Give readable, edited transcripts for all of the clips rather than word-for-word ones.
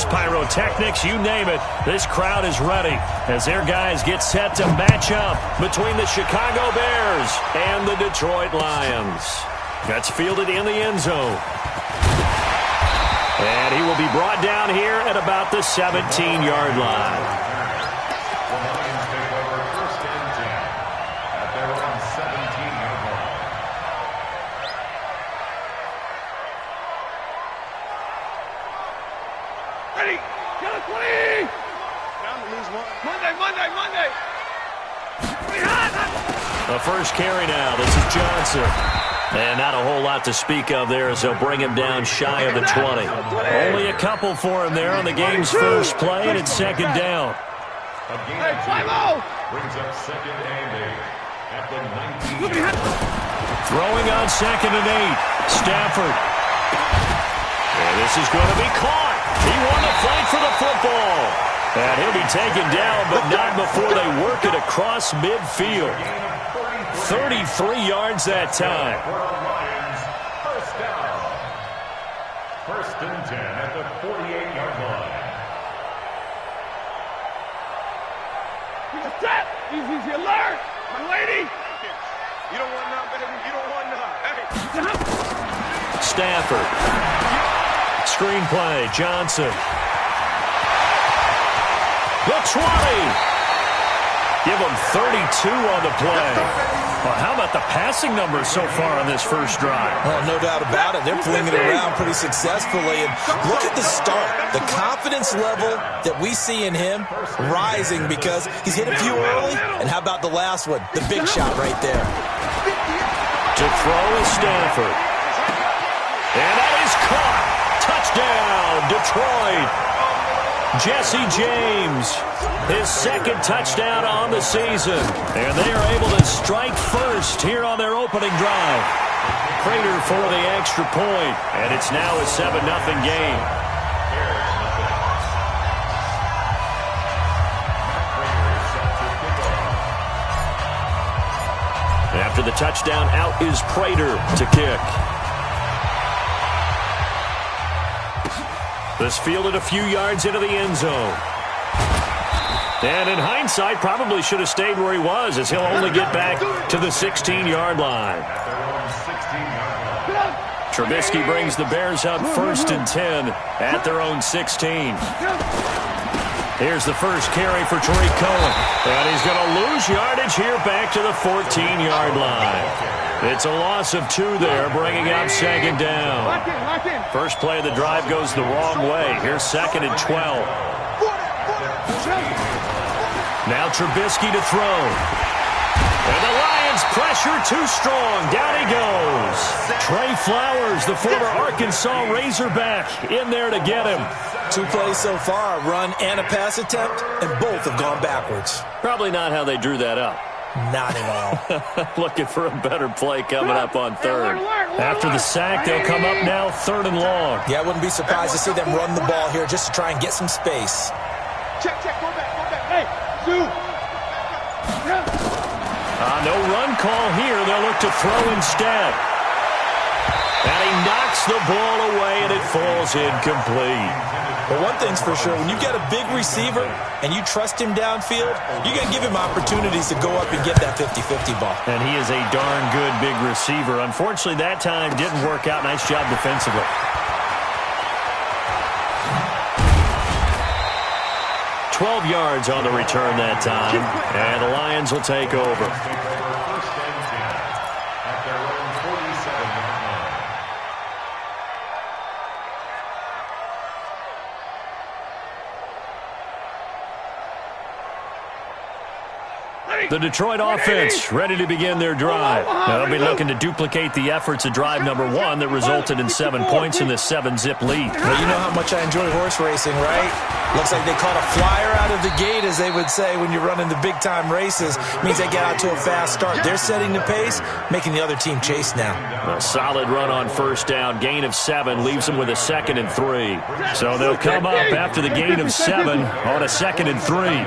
fireworks, pyrotechnics, you name it. This crowd is ready as their guys get set to match up between the Chicago Bears and the Detroit Lions. That's fielded in the end zone. And he will be brought down here at about the 17-yard line. The first carry now. This is Johnson. And not a whole lot to speak of there as they'll bring him down shy of the 20. Only a couple for him there on the game's first play, and it's second down. Brings up second and 8 at the 19. Throwing on second and 8. Stafford. And this is going to be caught. He won the fight for the football. And he'll be taken down, but not before they work it across midfield. 33 yards that time. First down. First and 10 at the 48-yard line. Easy alert, my lady. You don't want none, baby. You don't want none. Hey. Stafford. Screenplay. Johnson. The 20. Give him 32 on the play. Well, how about the passing numbers so far on this first drive? Well, no doubt about it. They're pulling it around pretty successfully. And look at the start. The confidence level that we see in him rising because he's hit a few early. And how about the last one? The big shot right there. To throw is Stafford. And that is caught. Touchdown, Detroit. Jesse James, his second touchdown on the season. And they are able to strike first here on their opening drive. Prater for the extra point, and it's now a 7-0 game. After the touchdown, out is Prater to kick. This fielded a few yards into the end zone. And in hindsight, probably should have stayed where he was as he'll only get back to the 16-yard line. Trubisky brings the Bears up first and 10 at their own 16. Here's the first carry for Tariq Cohen. And he's going to lose yardage here back to the 14-yard line. It's a loss of 2 there, bringing up second down. First play of the drive goes the wrong way. Here's second and 12. Now Trubisky to throw. And the Lions pressure too strong. Down he goes. Trey Flowers, the former Arkansas Razorback, in there to get him. 2 plays so far, a run and a pass attempt, and both have gone backwards. Probably not how they drew that up. Not at all. Looking for a better play coming up on third. After the sack, they'll come up now third and long. Yeah, I wouldn't be surprised to see them run the ball here just to try and get some space. Check, go back. Hey, shoot. No run call here. They'll look to throw instead. And he knocks the ball away, and it falls incomplete. But one thing's for sure, when you've got a big receiver and you trust him downfield, you got to give him opportunities to go up and get that 50-50 ball. And he is a darn good big receiver. Unfortunately, that time didn't work out. Nice job defensively. $12 yards on the return that time, and the Lions will take over. The Detroit offense ready to begin their drive. Now they'll be looking to duplicate the efforts of drive number 1 that resulted in 7 points in this 7-zip lead. Well, you know how much I enjoy horse racing, right? Looks like they caught a flyer out of the gate, as they would say when you're running the big-time races. It means they get out to a fast start. They're setting the pace, making the other team chase now. A solid run on first down. Gain of 7 leaves them with a 2nd and 3. So they'll come up after the gain of 7 on a 2nd and 3.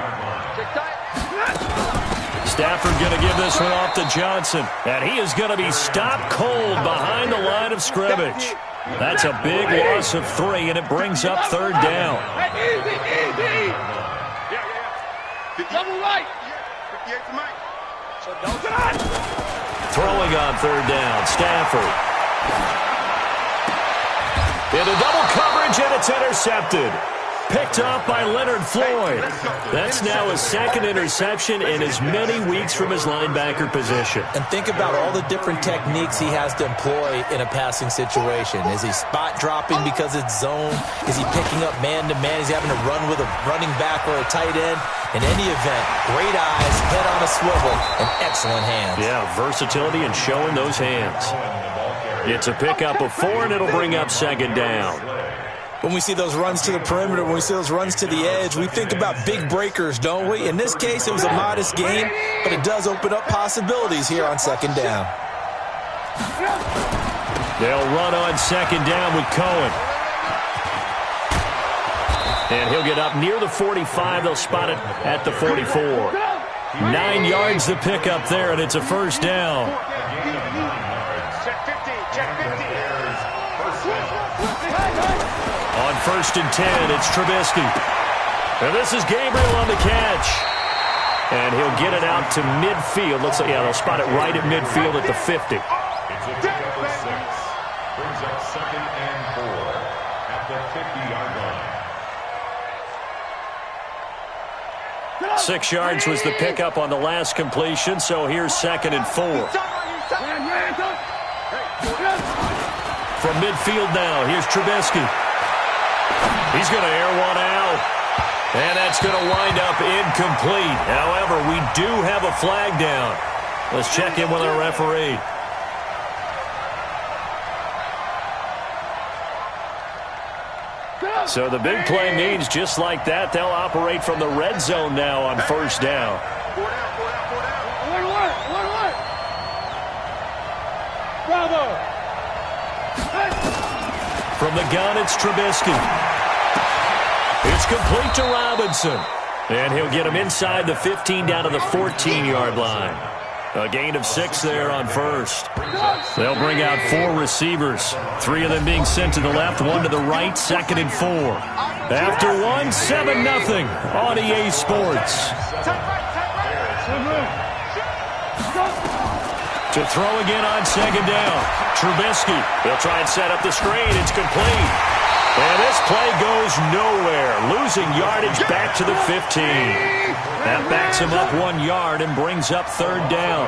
Stafford going to give this one off to Johnson. And he is going to be stopped cold behind the line of scrimmage. That's a big loss of 3, and it brings up third down. Easy. Double right. So don't get on. Throwing on third down, Stafford. Into double coverage, and it's intercepted. Picked off by Leonard Floyd. That's now his second interception in as many weeks from his linebacker position. And think about all the different techniques he has to employ in a passing situation. Is he spot dropping because it's zone? Is he picking up man-to-man? Is he having to run with a running back or a tight end? In any event, great eyes, head on a swivel, and excellent hands. Yeah, versatility and showing those hands. It's a pickup of 4, and it'll bring up second down. When we see those runs to the perimeter, when we see those runs to the edge, we think about big breakers, don't we? In this case, it was a modest gain, but it does open up possibilities here on second down. They'll run on second down with Cohen. And he'll get up near the 45. They'll spot it at the 44. 9 yards the pickup there, and it's a first down. On 1st and 10, it's Trubisky. And this is Gabriel on the catch. And he'll get it out to midfield. Looks like, yeah, they'll spot it right at midfield at the 50. It's a pick for 6. Brings up 2nd and 4 at the 50-yard line. 6 yards was the pickup on the last completion, so here's 2nd and 4. From midfield now, here's Trubisky. He's going to air one out. And that's going to wind up incomplete. However, we do have a flag down. Let's check in with our referee. So the big play means just like that, they'll operate from the red zone now on first down. Bravo. From the gun, it's Trubisky. It's complete to Robinson. And he'll get him inside the 15 down to the 14-yard line. A gain of 6 there on first. They'll bring out 4 receivers. 3 of them being sent to the left, 1 to the right, 2nd and 4. After 1, 7-0 on EA Sports. To throw again on second down. Trubisky. They'll try and set up the screen. It's complete. And this play goes nowhere. Losing yardage back to the 15. That backs him up 1 yard and brings up third down.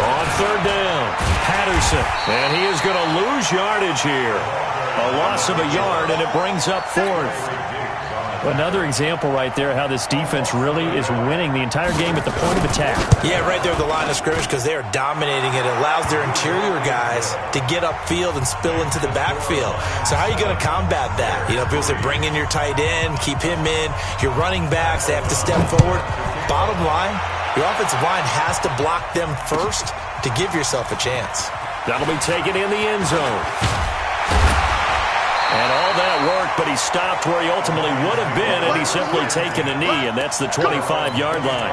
On third down, Patterson. And he is going to lose yardage here. A loss of a yard, and it brings up 4th. Another example right there how this defense really is winning the entire game at the point of attack. Yeah, right there at the line of scrimmage because they are dominating it. It allows their interior guys to get upfield and spill into the backfield. So how are you going to combat that? You know, people say bring in your tight end, keep him in. Your running backs, they have to step forward. Bottom line, your offensive line has to block them first to give yourself a chance. That'll be taken in the end zone. And all that worked, but he stopped where he ultimately would have been, and he's simply taken a knee, and that's the 25-yard line.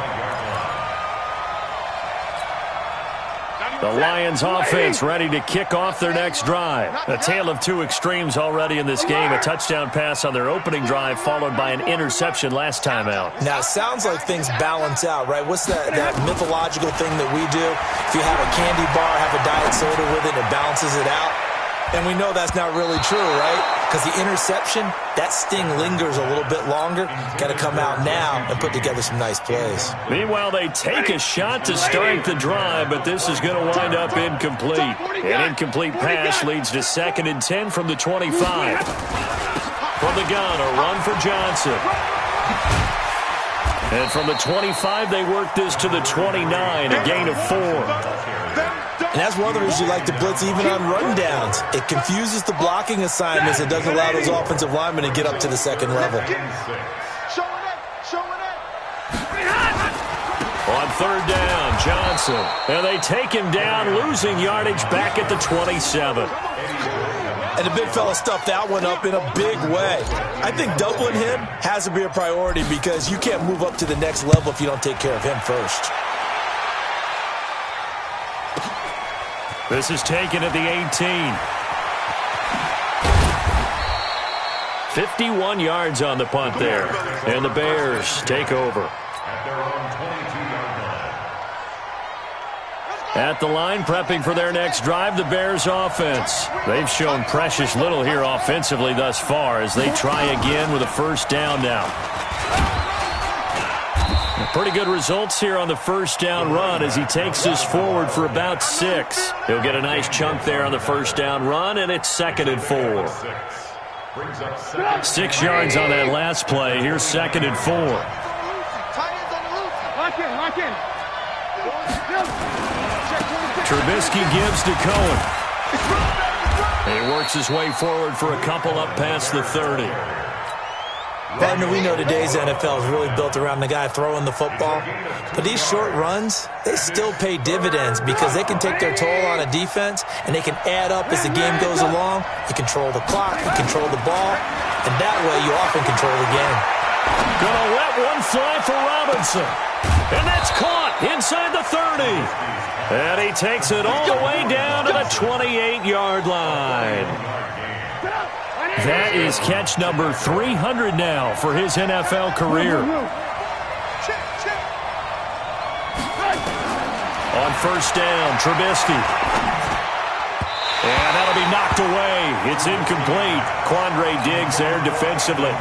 The Lions offense ready to kick off their next drive. A tale of 2 extremes already in this game. A touchdown pass on their opening drive, followed by an interception last time out. Now, it sounds like things balance out, right? What's that mythological thing that we do? If you have a candy bar, have a diet soda with it, it balances it out. And we know that's not really true, right? Because the interception, that sting lingers a little bit longer. Got to come out now and put together some nice plays. Meanwhile, they take a shot to start the drive, but this is going to wind up incomplete. An incomplete pass leads to 2nd and 10 from the 25. From the gun, a run for Johnson. And from the 25, they work this to the 29, a gain of 4. And that's one of the reasons you like to blitz even on rundowns. It confuses the blocking assignments and doesn't allow those offensive linemen to get up to the second level. On third down, Johnson. And they take him down, losing yardage back at the 27. And the big fella stuffed that one up in a big way. I think doubling him has to be a priority because you can't move up to the next level if you don't take care of him first. This is taken at the 18. 51 yards on the punt there. And the Bears take over. At their own 22-yard line. At the line, prepping for their next drive, the Bears offense. They've shown precious little here offensively thus far as they try again with a first down now. Pretty good results here on the first down run as he takes us forward for about 6. He'll get a nice chunk there on the first down run, and it's 2nd and 4. 6 yards on that last play. Here's 2nd and 4. Lock in. Trubisky gives to Cohen. He works his way forward for a couple up past the 30. Partner, we know today's NFL is really built around the guy throwing the football. But these short runs, they still pay dividends because they can take their toll on a defense and they can add up as the game goes along. You control the clock, you control the ball, and that way you often control the game. Gonna let one fly for Robinson. And that's caught inside the 30. And he takes it all the way down to the 28-yard line. That is catch number 300 now for his NFL career. On first down, Trubisky. And that'll be knocked away. It's incomplete. Quandre Diggs there defensively.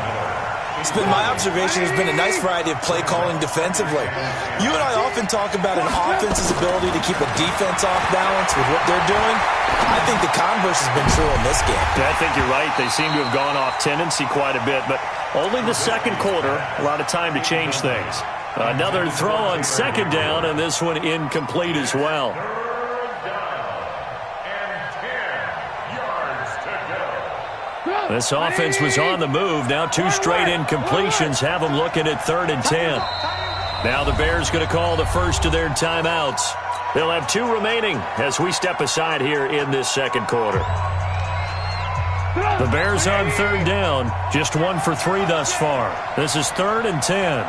It's been my observation there's been a nice variety of play calling defensively. You and I often talk about an offense's ability to keep a defense off balance with what they're doing. I think the converse has been true in this game. I think you're right. They seem to have gone off tendency quite a bit, but only the second quarter, a lot of time to change things. Another throw on second down, and this one incomplete as well. This offense was on the move. Now 2 straight incompletions have them looking at 3rd and 10. Now the Bears going to call the first of their timeouts. They'll have 2 remaining as we step aside here in this second quarter. The Bears on 3rd down. Just 1 for 3 thus far. This is 3rd and 10.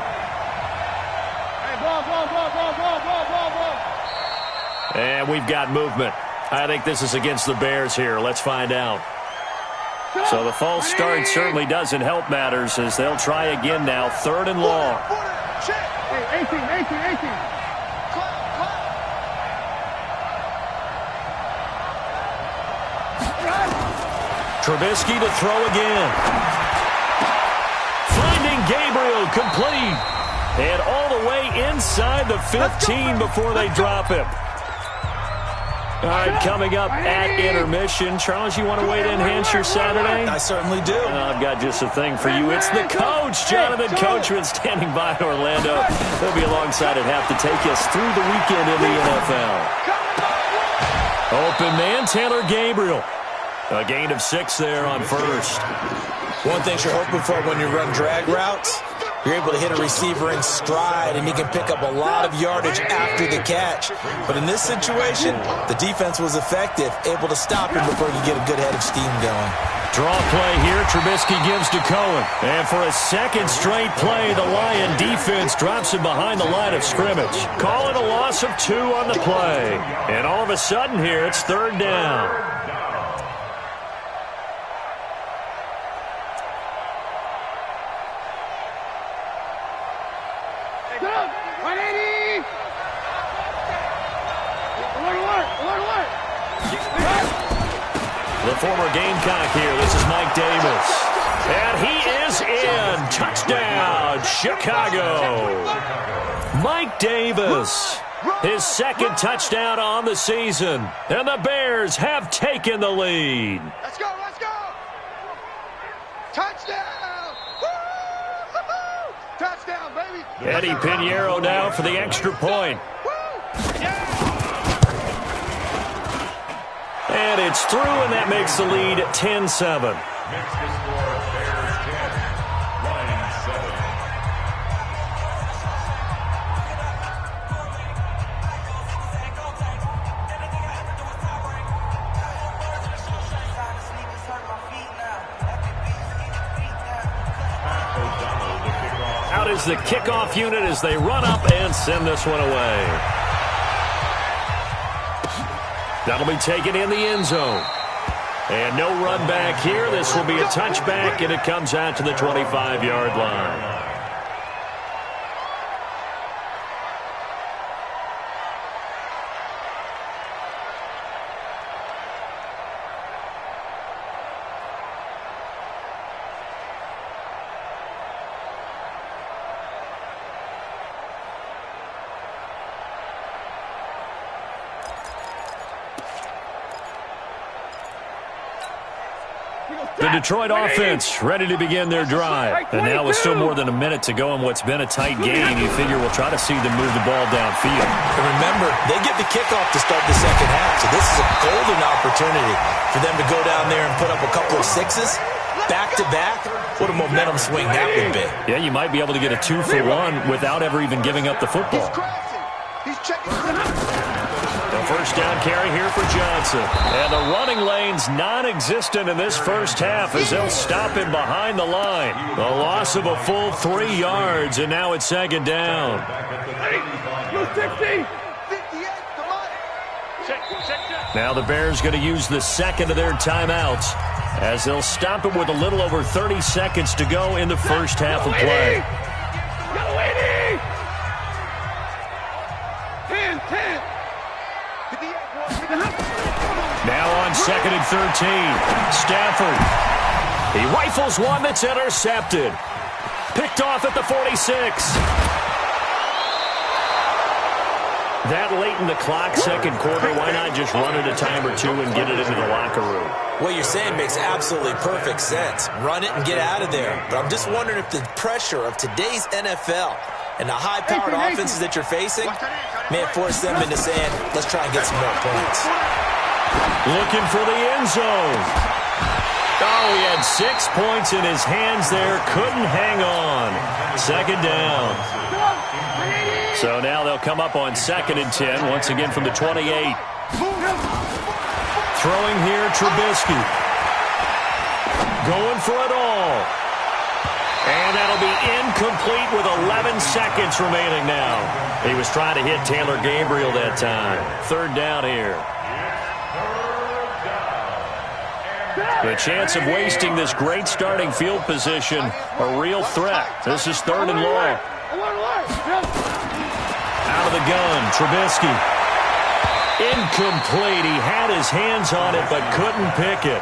And we've got movement. I think this is against the Bears here. Let's find out. So the false start certainly doesn't help matters as they'll try again now. 3rd and long. Hey, 18. Trubisky to throw again. Finding Gabriel complete. And all the way inside the 15 before they drop him. All right, coming up at intermission. Charles, you want to wait to enhance your Saturday? I certainly do. I've got just a thing for you. It's the coach, Jonathan Coachman, standing by in Orlando. He'll be alongside at half to take us through the weekend in the NFL. Open man, Taylor Gabriel. A gain of 6 there on first. One thing you're hoping for when you run drag routes, you're able to hit a receiver in stride, and he can pick up a lot of yardage after the catch. But in this situation, the defense was effective, able to stop him before you get a good head of steam going. Draw play here. Trubisky gives to Cohen. And for a second straight play, the Lion defense drops him behind the line of scrimmage. Call it a loss of 2 on the play. And all of a sudden here, it's 3rd down. The former Gamecock here. This is Mike Davis. And he is in. Touchdown, Chicago. Mike Davis, his 2nd touchdown on the season. And the Bears have taken the lead. Let's go. Touchdown. Woo-hoo-hoo. Touchdown, baby. Eddie Pinheiro now for the extra point. And it's through, and that makes the lead 10-7. Makes the score Bears 10, Lions 7. Out is the kickoff unit as they run up and send this one away. That'll be taken in the end zone. And no run back here. This will be a touchback, and it comes out to the 25-yard line. The Detroit offense ready to begin their drive. And now with still more than a minute to go in what's been a tight game, you figure we'll try to see them move the ball downfield. And remember, they get the kickoff to start the second half, so this is a golden opportunity for them to go down there and put up a couple of sixes back-to-back. What a momentum swing that would be. Yeah, you might be able to get a 2-for-1 without ever even giving up the football. He's checking. The first down carry here for Johnson. And the running lane's non-existent in this first half as they'll stop him behind the line. The loss of a full 3 yards, and now it's second down. 60. Now the Bears going to use the second of their timeouts as they'll stop him with a little over 30 seconds to go in the first half of play. 10. Now on second and 13, Stafford. He rifles one that's intercepted. Picked off at the 46. That late in the clock, second quarter, why not just run it a time or two and get it into the locker room? What you're saying makes absolutely perfect sense. Run it and get out of there. But I'm just wondering if the pressure of today's NFL and the high-powered offenses that you're facing may have forced them into saying, let's try and get some more points. Looking for the end zone. Oh, he had 6 points in his hands there. Couldn't hang on. Second down. So now they'll come up on second and 10, once again from the 28. Throwing here, Trubisky. Going for it all. And that'll be incomplete with 11 seconds remaining now. He was trying to hit Taylor Gabriel that time. Third down here. The chance of wasting this great starting field position, a real threat. This is third and long. Out of the gun, Trubisky. Incomplete. He had his hands on it but couldn't pick it.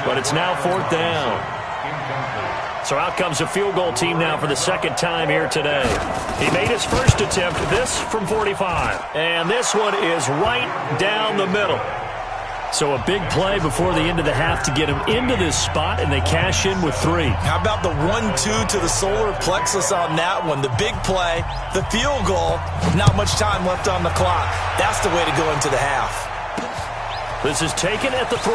But it's now fourth down. So out comes a field goal team now for the second time here today. He made his first attempt, this from 45. And this one is right down the middle. So a big play before the end of the half to get him into this spot, and they cash in with 3. How about the 1-2 to the solar plexus on that one? The big play, the field goal, not much time left on the clock. That's the way to go into the half. This is taken at the 3.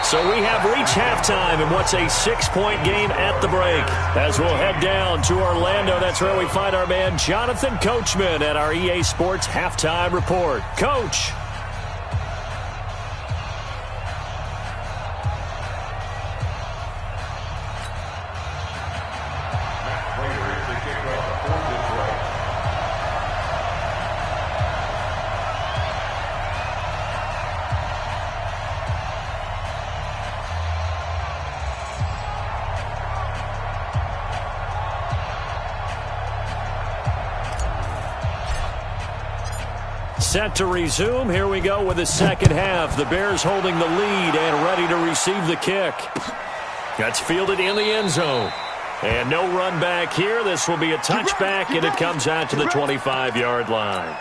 So we have reached halftime in what's a 6-point game at the break. As we'll head down to Orlando, that's where we find our man Jonathan Coachman at our EA Sports Halftime Report. Coach. Set to resume. Here we go with the second half. The Bears holding the lead and ready to receive the kick. That's fielded in the end zone. And no run back here. This will be a touchback, and it comes out to the 25-yard line.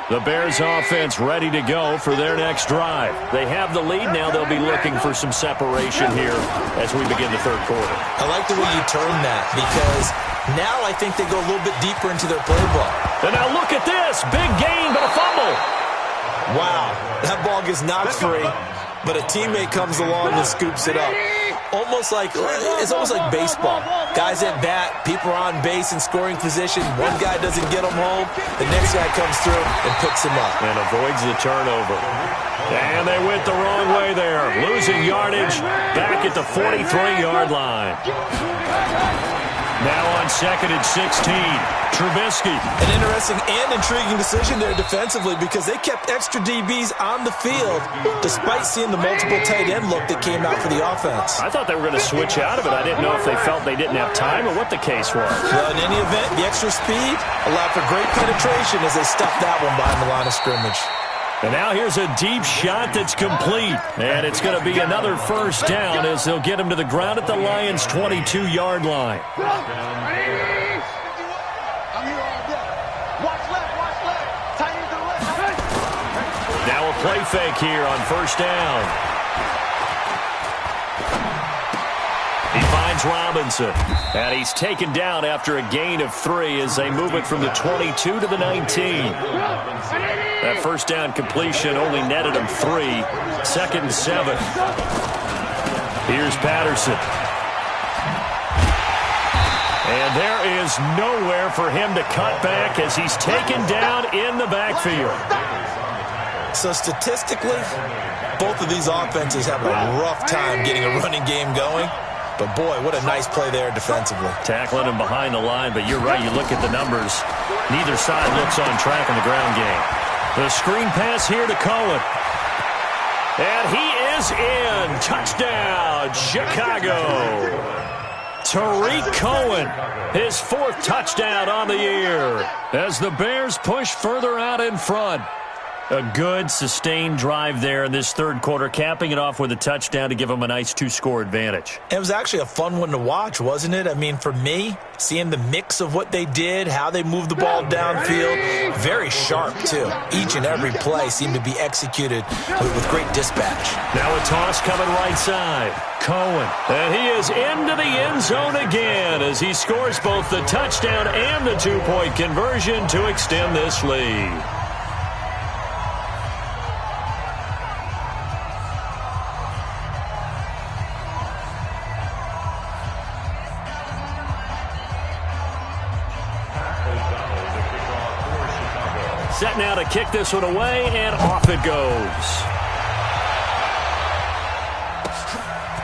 The Bears offense ready to go for their next drive. They have the lead. Now they'll be looking for some separation here as we begin the third quarter. I like the way you term that because now I think they go a little bit deeper into their playbook. And now look at this. Big gain, but a fumble. Wow, that ball gets knocked free, but a teammate comes along and scoops it up. It's almost like baseball. Guys at bat, people are on base in scoring position. One guy doesn't get them home. The next guy comes through and picks him up. And avoids the turnover. And they went the wrong way there. Losing yardage back at the 43-yard line. Now on 2nd and 16, Trubisky. An interesting and intriguing decision there defensively because they kept extra DBs on the field despite seeing the multiple tight end look that came out for the offense. I thought they were going to switch out of it. I didn't know if they felt they didn't have time or what the case was. Well, in any event, the extra speed allowed for great penetration as they stuffed that one behind the line of scrimmage. And now here's a deep shot that's complete. And it's going to be another first down as they'll get him to the ground at the Lions' 22-yard line. Now a play fake here on first down. He finds Robinson. And he's taken down after a gain of 3 as they move it from the 22 to the 19. That first down completion only netted him 3. 2nd and 7. Here's Patterson. And there is nowhere for him to cut back as he's taken down in the backfield. So statistically, both of these offenses have a rough time getting a running game going. But, boy, what a nice play there defensively. Tackling him behind the line, but you're right. You look at the numbers. Neither side looks on track in the ground game. The screen pass here to Cohen. And he is in. Touchdown, Chicago. Tariq Cohen, his 4th touchdown on the year as the Bears push further out in front. A good, sustained drive there in this third quarter, capping it off with a touchdown to give them a nice 2-score advantage. It was actually a fun one to watch, wasn't it? I mean, for me, seeing the mix of what they did, how they moved the ball downfield, very sharp, too. Each and every play seemed to be executed with great dispatch. Now a toss coming right side. Cohen. And he is into the end zone again as he scores both the touchdown and the 2-point conversion to extend this lead. Set now to kick this one away, and off it goes.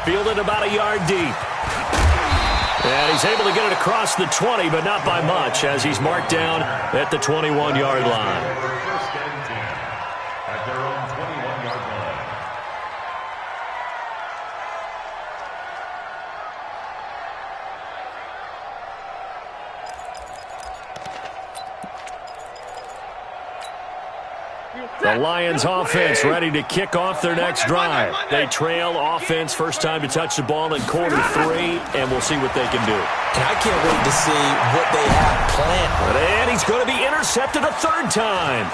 Fielded about a yard deep. And he's able to get it across the 20, but not by much, as he's marked down at the 21-yard line. First and 10 at their own 21-yard line. The Lions offense ready to kick off their next drive. They trail offense, first time to touch the ball in quarter 3, and we'll see what they can do. And I can't wait to see what they have planned. And he's going to be intercepted a 3rd time.